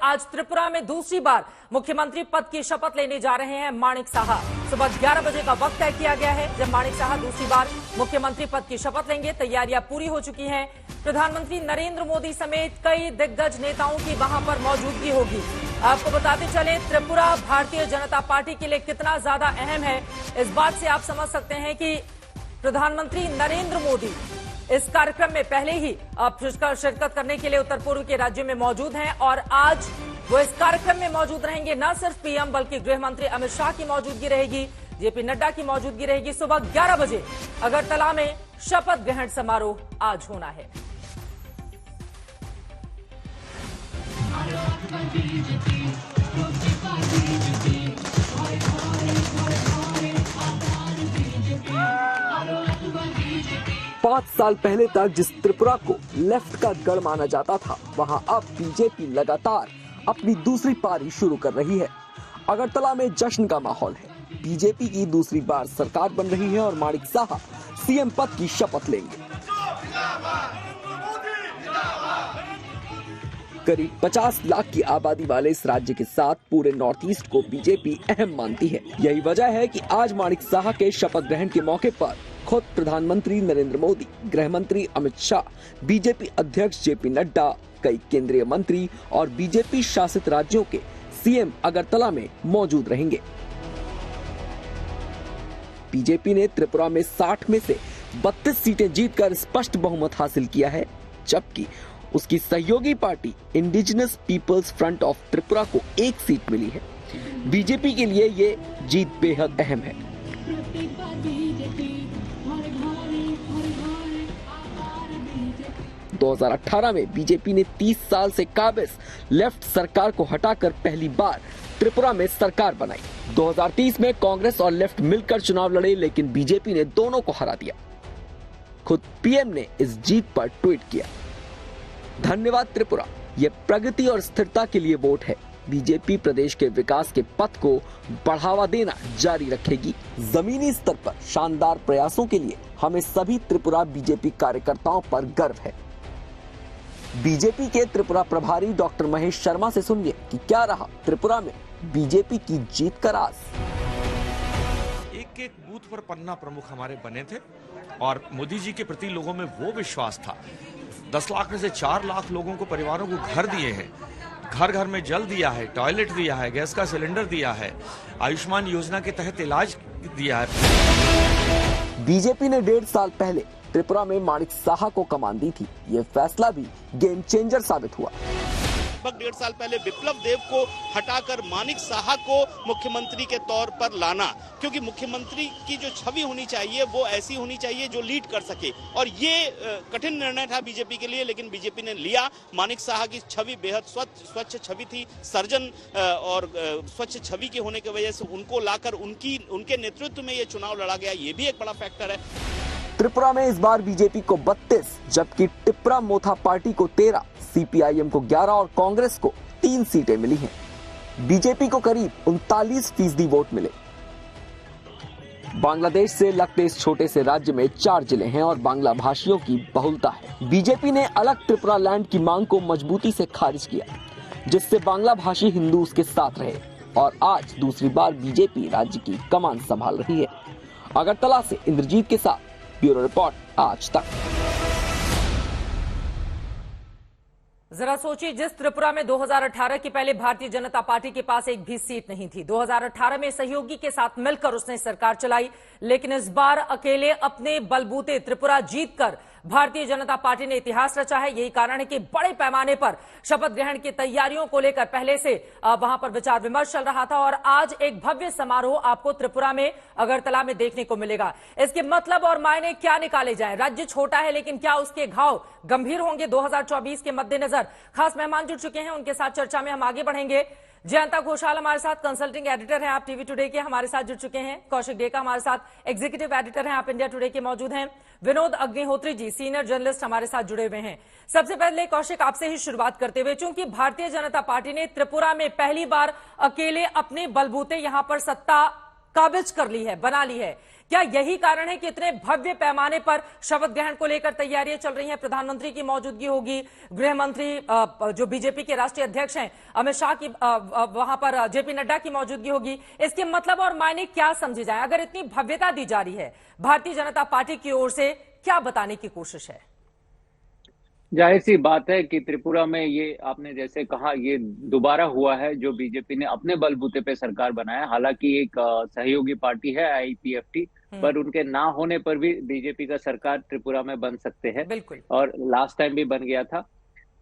आज त्रिपुरा में दूसरी बार मुख्यमंत्री पद की शपथ लेने जा रहे हैं माणिक साहा। सुबह 11 बजे का वक्त तय किया गया है जब माणिक साहा दूसरी बार मुख्यमंत्री पद की शपथ लेंगे। तैयारियां पूरी हो चुकी हैं। प्रधानमंत्री नरेंद्र मोदी समेत कई दिग्गज नेताओं की वहां पर मौजूदगी होगी। आपको बताते चले त्रिपुरा भारतीय जनता पार्टी के लिए कितना ज्यादा अहम है, इस बात से आप समझ सकते हैं कि प्रधानमंत्री नरेंद्र मोदी इस कार्यक्रम में पहले ही शिरकत करने के लिए उत्तर पूर्व के राज्यों में मौजूद हैं और आज वो इस कार्यक्रम में मौजूद रहेंगे। न सिर्फ पीएम बल्कि गृह मंत्री अमित शाह की मौजूदगी रहेगी, जेपी नड्डा की मौजूदगी रहेगी। सुबह 11 बजे अगरतला में शपथ ग्रहण समारोह आज होना है। पांच साल पहले तक जिस त्रिपुरा को लेफ्ट का गढ़ माना जाता था, वहां अब बीजेपी लगातार अपनी दूसरी पारी शुरू कर रही है। अगरतला में जश्न का माहौल है। बीजेपी की दूसरी बार सरकार बन रही है और माणिक साहा सीएम पद की शपथ लेंगे। करीब 50 लाख की आबादी वाले इस राज्य के साथ पूरे नॉर्थ ईस्ट को बीजेपी अहम मानती है। यही वजह है कि आज माणिक साहा के शपथ ग्रहण के मौके पर खुद प्रधानमंत्री नरेंद्र मोदी, गृह मंत्री अमित शाह, बीजेपी अध्यक्ष जेपी नड्डा, कई केंद्रीय मंत्री और बीजेपी शासित राज्यों के सीएम अगरतला में मौजूद रहेंगे। बीजेपी ने त्रिपुरा में 60 में से 32 सीटें जीतकर स्पष्ट बहुमत हासिल किया है, जबकि उसकी सहयोगी party Indigenous Peoples Front of Tripura को 1 सीट मिली है। बीजेपी के लिए ये जीत बेहद अहम है। दो 2018 में बीजेपी ने 30 साल से काबिज लेफ्ट सरकार को हटाकर पहली बार त्रिपुरा में सरकार बनाई। 2030 में कांग्रेस और लेफ्ट मिलकर चुनाव लड़े, लेकिन बीजेपी ने दोनों को हरा दिया। खुद पीएम ने इस जीत पर ट्वीट किया, धन्यवाद त्रिपुरा, ये प्रगति और स्थिरता के लिए वोट है। बीजेपी प्रदेश के विकास के पथ को बढ़ावा देना जारी रखेगी। जमीनी स्तर पर शानदार प्रयासों के लिए हमें सभी त्रिपुरा बीजेपी कार्यकर्ताओं पर गर्व है। बीजेपी के त्रिपुरा प्रभारी डॉक्टर महेश शर्मा से सुनिए कि क्या रहा त्रिपुरा में बीजेपी की जीत का राज। एक एक बूथ पर पन्ना प्रमुख हमारे बने थे और मोदी जी के प्रति लोगों में वो विश्वास था। 10 लाख में से 4 लाख लोगों को, परिवारों को घर दिए हैं, घर घर में जल दिया है, टॉयलेट दिया है, गैस का सिलेंडर दिया है, आयुष्मान योजना के तहत इलाज दिया है। बीजेपी ने 1.5 साल पहले त्रिपुरा में माणिक साहा को कमान दी थी। ये फैसला भी गेम चेंजर साबित हुआ। लगभग 1.5 साल पहले विप्लव देव को हटाकर माणिक साहा को मुख्यमंत्री के तौर पर लाना, क्योंकि मुख्यमंत्री की जो छवि होनी चाहिए वो ऐसी होनी चाहिए जो लीड कर सके, और ये कठिन निर्णय था बीजेपी के लिए, लेकिन बीजेपी ने लिया। माणिक साहा की छवि बेहद स्वच्छ छवि थी, सर्जन और स्वच्छ छवि के होने की वजह से उनको लाकर उनके नेतृत्व में ये चुनाव लड़ा गया, ये भी एक बड़ा फैक्टर है। त्रिपुरा में इस बार बीजेपी को 32, जबकि टिप्रा मोथा पार्टी को 13, सीपीआईएम को 11 और कांग्रेस को 3 सीटें मिली हैं। बीजेपी को करीब 39% वोट मिले। बांग्लादेश से लगते इस छोटे से राज्य में 4 जिले हैं और बांग्ला भाषियों की बहुलता है। बीजेपी ने अलग त्रिपुरा लैंड की मांग को मजबूती से खारिज किया, जिससे बांग्ला भाषी हिंदू उसके साथ रहे और आज दूसरी बार बीजेपी राज्य की कमान संभाल रही है। अगरतला से इंद्रजीत के साथ ब्यूरो रिपोर्ट, आज तक। जरा सोचिए, जिस त्रिपुरा में 2018 के पहले भारतीय जनता पार्टी के पास एक भी सीट नहीं थी। 2018 में सहयोगी के साथ मिलकर उसने सरकार चलाई, लेकिन इस बार अकेले अपने बलबूते त्रिपुरा जीतकर भारतीय जनता पार्टी ने इतिहास रचा है। यही कारण है कि बड़े पैमाने पर शपथ ग्रहण की तैयारियों को लेकर पहले से वहां पर विचार विमर्श चल रहा था और आज एक भव्य समारोह आपको त्रिपुरा में अगरतला में देखने को मिलेगा। इसके मतलब और मायने क्या निकाले जाएं? राज्य छोटा है, लेकिन क्या उसके घाव गंभीर होंगे 2024 के मद्देनजर? खास मेहमान जुड़ चुके हैं, उनके साथ चर्चा में हम आगे बढ़ेंगे। जयंता घोषाल हमारे साथ कंसल्टिंग एडिटर हैं, आप टीवी टुडे के, हमारे साथ जुड़ चुके हैं। कौशिक डेका हमारे साथ एग्जीक्यूटिव एडिटर हैं, आप इंडिया टुडे के मौजूद हैं। विनोद अग्निहोत्री जी सीनियर जर्नलिस्ट हमारे साथ जुड़े हुए हैं। सबसे पहले कौशिक, आपसे ही शुरुआत करते हुए, चूंकि भारतीय जनता पार्टी ने त्रिपुरा में पहली बार अकेले अपने बलबूते यहां पर सत्ता काबिज कर ली है, बना ली है, क्या यही कारण है कि इतने भव्य पैमाने पर शपथ ग्रहण को लेकर तैयारियां चल रही हैं? प्रधानमंत्री की मौजूदगी होगी, गृह मंत्री जो बीजेपी के राष्ट्रीय अध्यक्ष हैं अमित शाह की, वहां पर जेपी नड्डा की मौजूदगी होगी। इसके मतलब और मायने क्या समझे जाए? अगर इतनी भव्यता दी जा रही है भारतीय जनता पार्टी की ओर से, क्या बताने की कोशिश है? जाहिर सी बात है कि त्रिपुरा में ये आपने जैसे कहा, ये दोबारा हुआ है जो बीजेपी ने अपने बलबूते पे सरकार बनाया। हालांकि एक सहयोगी पार्टी है आईपीएफटी, पर उनके ना होने पर भी बीजेपी का सरकार त्रिपुरा में बन सकते हैं। बिल्कुल। और लास्ट टाइम भी बन गया था।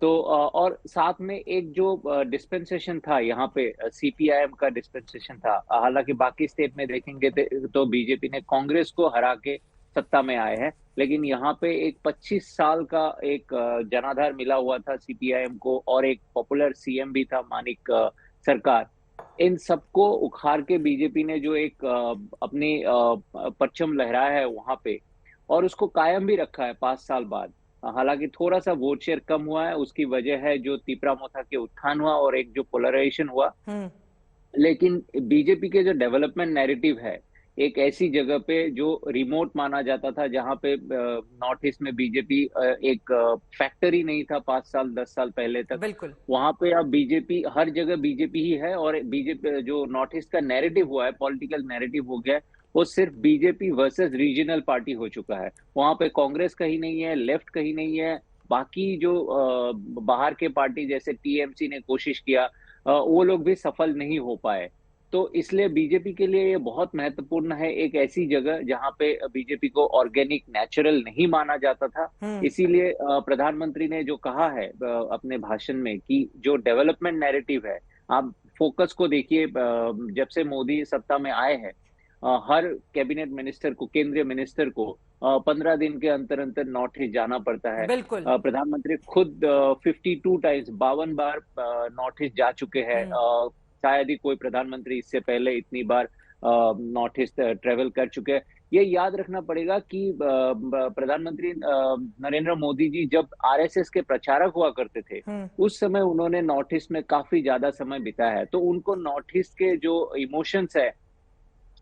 तो और साथ में एक जो डिस्पेंसेशन था यहाँ पे, सीपीआईएम का डिस्पेंसेशन था। हालांकि बाकी स्टेट में देखेंगे तो बीजेपी ने कांग्रेस को हरा के सत्ता में आए हैं, लेकिन यहाँ पे एक 25 साल का एक जनाधार मिला हुआ था सीपीआईएम को, और एक पॉपुलर सीएम भी था मानिक सरकार। इन सबको उखाड़ के बीजेपी ने जो एक अपनी परचम लहराया है वहां पे, और उसको कायम भी रखा है 5 साल बाद। हालांकि थोड़ा सा वोट शेयर कम हुआ है, उसकी वजह है जो तिपरामोथा के उत्थान हुआ और एक जो पोलराइजेशन हुआ। लेकिन बीजेपी के जो डेवलपमेंट नैरेटिव है, एक ऐसी जगह पे जो रिमोट माना जाता था, जहां पे नॉर्थ ईस्ट में बीजेपी एक फैक्टरी नहीं था 5 साल 10 साल पहले तक, बिल्कुल। वहां पे अब बीजेपी, हर जगह बीजेपी ही है। और बीजेपी जो नॉर्थ ईस्ट का नैरेटिव हुआ है, पॉलिटिकल नैरेटिव हो गया है, वो सिर्फ बीजेपी वर्सेस रीजनल पार्टी हो चुका है। वहां पे कांग्रेस कहीं नहीं है, लेफ्ट कहीं नहीं है। बाकी जो बाहर के पार्टी जैसे टीएमसी ने कोशिश किया, वो लोग भी सफल नहीं हो पाए। तो इसलिए बीजेपी के लिए ये बहुत महत्वपूर्ण है, एक ऐसी जगह जहां पे बीजेपी को ऑर्गेनिक नेचुरल नहीं माना जाता था। इसीलिए प्रधानमंत्री ने जो कहा है अपने भाषण में कि जो डेवलपमेंट नैरेटिव है, आप फोकस को देखिए। जब से मोदी सत्ता में आए हैं, हर कैबिनेट मिनिस्टर को, केंद्रीय मिनिस्टर को 15 दिन के अंतर अंतर नॉर्थ ईस्ट जाना पड़ता है। बिल्कुल। प्रधानमंत्री खुद 52 टाइम्स 52 बार नॉर्थ ईस्ट जा चुके हैं। शायद ही कोई प्रधानमंत्री इससे पहले इतनी बार नॉर्थ ईस्ट ट्रेवल कर चुके हैं। ये याद रखना पड़ेगा कि प्रधानमंत्री नरेंद्र मोदी जी जब आरएसएस के प्रचारक हुआ करते थे, उस समय उन्होंने नॉर्थ ईस्ट में काफी ज्यादा समय बिताया है। तो उनको नॉर्थ ईस्ट के जो इमोशंस है,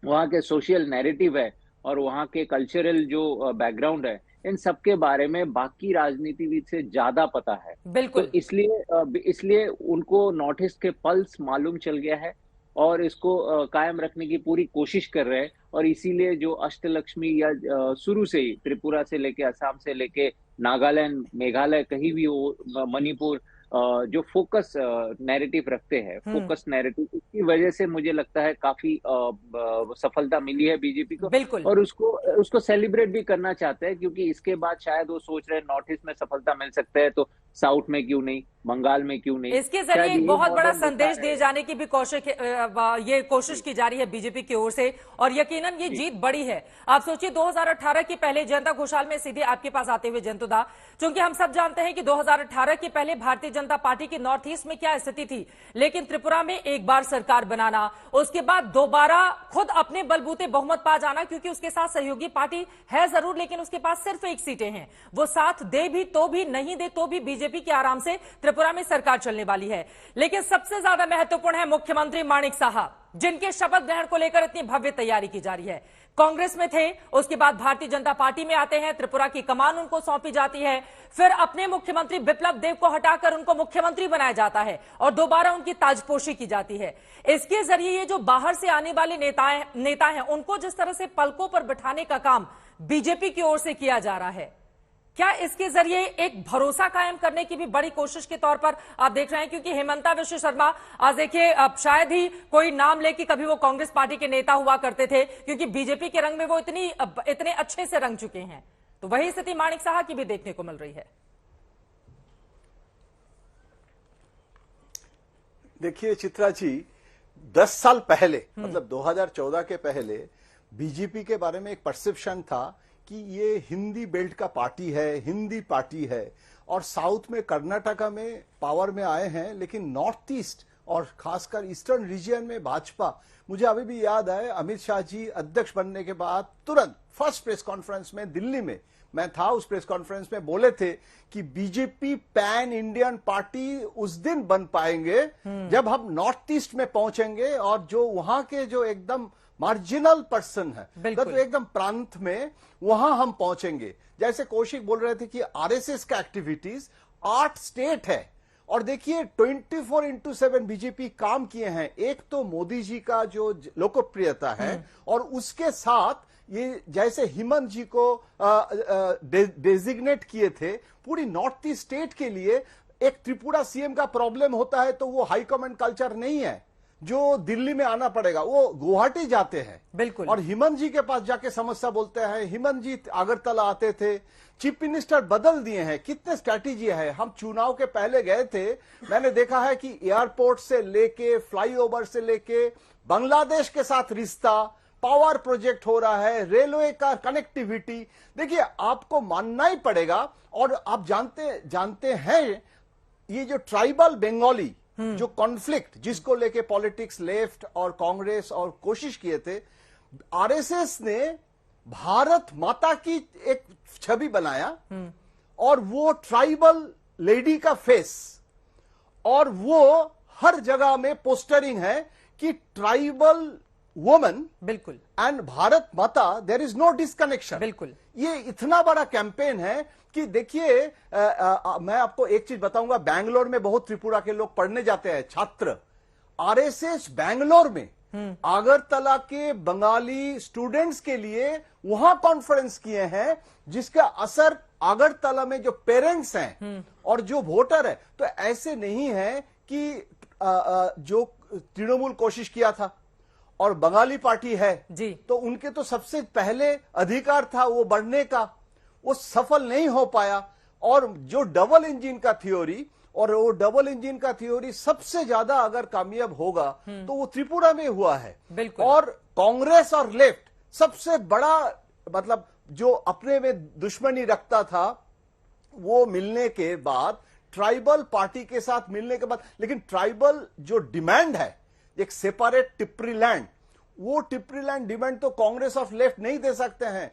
वहाँ के सोशल नैरेटिव है, और वहाँ के कल्चरल जो बैकग्राउंड है, इन सब के बारे में बाकी राजनीतिविद से ज्यादा पता है। बिल्कुल। तो इसलिए उनको नॉर्थ ईस्ट के पल्स मालूम चल गया है, और इसको कायम रखने की पूरी कोशिश कर रहे हैं। और इसीलिए जो अष्टलक्ष्मी या शुरू से ही त्रिपुरा से लेके असम से लेके नागालैंड, मेघालय, कहीं भी हो, मणिपुर, जो फोकस नैरेटिव रखते हैं, फोकस नैरेटिव, इसकी वजह से मुझे लगता है काफी सफलता मिली है बीजेपी को। बिल्कुल। और उसको सेलिब्रेट भी करना चाहते हैं, क्योंकि इसके बाद शायद वो सोच रहे हैं नॉर्थ ईस्ट में सफलता मिल सकता है तो साउथ में क्यों नहीं, बंगाल में क्यों नहीं। इसके जरिए एक बहुत बड़ा संदेश दिए जाने की भी ये कोशिश की जा रही है बीजेपी की ओर से, और यकीनन ये जीत बड़ी है। आप सोचिए 2018 के पहले, जयंता घोषाल में सीधे आपके पास आते हुए जयंतुदा, क्योंकि हम सब जानते हैं कि 2018 के पहले भारतीय जनता पार्टी की नॉर्थ ईस्ट में क्या स्थिति थी, लेकिन त्रिपुरा में एक बार सरकार बनाना, उसके बाद दोबारा खुद अपने बलबूते बहुमत पा जाना, क्योंकि उसके साथ सहयोगी पार्टी है जरूर, लेकिन उसके पास सिर्फ 1 सीटें हैं। वो साथ दे भी तो भी, नहीं दे तो भी बीजेपी की आराम से त्रिपुरा में सरकार चलने वाली है। लेकिन सबसे ज्यादा महत्वपूर्ण है मुख्यमंत्री माणिक साहा, जिनके शपथ ग्रहण को लेकर इतनी भव्य तैयारी की जा रही है। कांग्रेस में थे, उसके बाद भारतीय जनता पार्टी में आते हैं, त्रिपुरा की कमान उनको सौंपी जाती है, फिर अपने मुख्यमंत्री बिप्लब देब को हटाकर उनको मुख्यमंत्री बनाया जाता है और दोबारा उनकी ताजपोशी की जाती है। इसके जरिए ये जो बाहर से आने वाले नेता हैं, उनको जिस तरह से पलकों पर बिठाने का काम बीजेपी की ओर से किया जा रहा है, क्या इसके जरिए एक भरोसा कायम करने की भी बड़ी कोशिश के तौर पर आप देख रहे हैं? क्योंकि हेमंता विश्व शर्मा, आज देखिए, अब शायद ही कोई नाम ले कि कभी वो कांग्रेस पार्टी के नेता हुआ करते थे, क्योंकि बीजेपी के रंग में वो इतने अच्छे से रंग चुके हैं। तो वही स्थिति माणिक साहा की भी देखने को मिल रही है। देखिए चित्रा जी, 10 साल पहले, मतलब 2014 के पहले बीजेपी के बारे में एक परसेप्शन था कि ये हिंदी बेल्ट का पार्टी है, हिंदी पार्टी है, और साउथ में कर्नाटका में पावर में आए हैं, लेकिन नॉर्थ ईस्ट और खासकर ईस्टर्न रीजन में भाजपा। मुझे अभी भी याद है, अमित शाह जी अध्यक्ष बनने के बाद तुरंत फर्स्ट प्रेस कॉन्फ्रेंस में दिल्ली में मैं था, उस प्रेस कॉन्फ्रेंस में बोले थे कि बीजेपी पैन इंडियन पार्टी उस दिन बन पाएंगे जब हम नॉर्थ ईस्ट में पहुंचेंगे, और जो वहां के जो एकदम मार्जिनल पर्सन है, बिल्कुल। तो एकदम प्रांत में वहां हम पहुंचेंगे। जैसे कौशिक बोल रहे थे कि आरएसएस का एक्टिविटीज 8 स्टेट है, और देखिए 24/7 बीजेपी काम किए हैं। एक तो मोदी जी का जो लोकप्रियता है, और उसके साथ ये जैसे हेमंत जी को डेजिग्नेट किए थे पूरी नॉर्थ ईस्ट स्टेट के लिए। एक त्रिपुरा सीएम का प्रॉब्लम होता है तो वो हाई कमांड कल्चर नहीं है जो दिल्ली में आना पड़ेगा, वो गुवाहाटी जाते हैं। बिल्कुल। और हेमंत जी के पास जाके समस्या बोलते हैं। हेमंत जी अगरतला आते थे, चीफ मिनिस्टर बदल दिए हैं। कितने स्ट्रैटेजी है। हम चुनाव के पहले गए थे, मैंने देखा है कि एयरपोर्ट से लेके फ्लाईओवर से लेके बांग्लादेश के साथ रिश्ता, पावर प्रोजेक्ट हो रहा है, रेलवे का कनेक्टिविटी। देखिए आपको मानना ही पड़ेगा। और आप जानते हैं ये जो ट्राइबल बंगाली जो कॉन्फ्लिक्ट जिसको लेके पॉलिटिक्स लेफ्ट और कांग्रेस और कोशिश किए थे, आरएसएस ने भारत माता की एक छवि बनाया, और वो ट्राइबल लेडी का फेस, और वो हर जगह में पोस्टरिंग है कि ट्राइबल वुमन बिल्कुल एंड भारत माता, देयर इज नो डिस्कनेक्शन। बिल्कुल। ये इतना बड़ा कैंपेन है कि देखिए मैं आपको एक चीज बताऊंगा। बैंगलोर में बहुत त्रिपुरा के लोग पढ़ने जाते हैं, छात्र। आरएसएस बैंगलोर में अगरतला के बंगाली स्टूडेंट्स के लिए वहां कॉन्फ्रेंस किए हैं, जिसका असर अगरतला में जो पेरेंट्स हैं और जो वोटर है। तो ऐसे नहीं है कि जो तृणमूल कोशिश किया था और बंगाली पार्टी है जी, तो उनके तो सबसे पहले अधिकार था वो बढ़ने का, वो सफल नहीं हो पाया। और जो डबल इंजन का थ्योरी, और वो डबल इंजन का थ्योरी सबसे ज्यादा अगर कामयाब होगा तो वो त्रिपुरा में हुआ है। बिल्कुल। और कांग्रेस और लेफ्ट सबसे बड़ा मतलब जो अपने में दुश्मनी रखता था, वो मिलने के बाद, ट्राइबल पार्टी के साथ मिलने के बाद, लेकिन ट्राइबल जो डिमांड है एक सेपरेट टिप्परी लैंड, वो टिप्परी लैंड डिमांड तो कांग्रेस और लेफ्ट नहीं दे सकते हैं।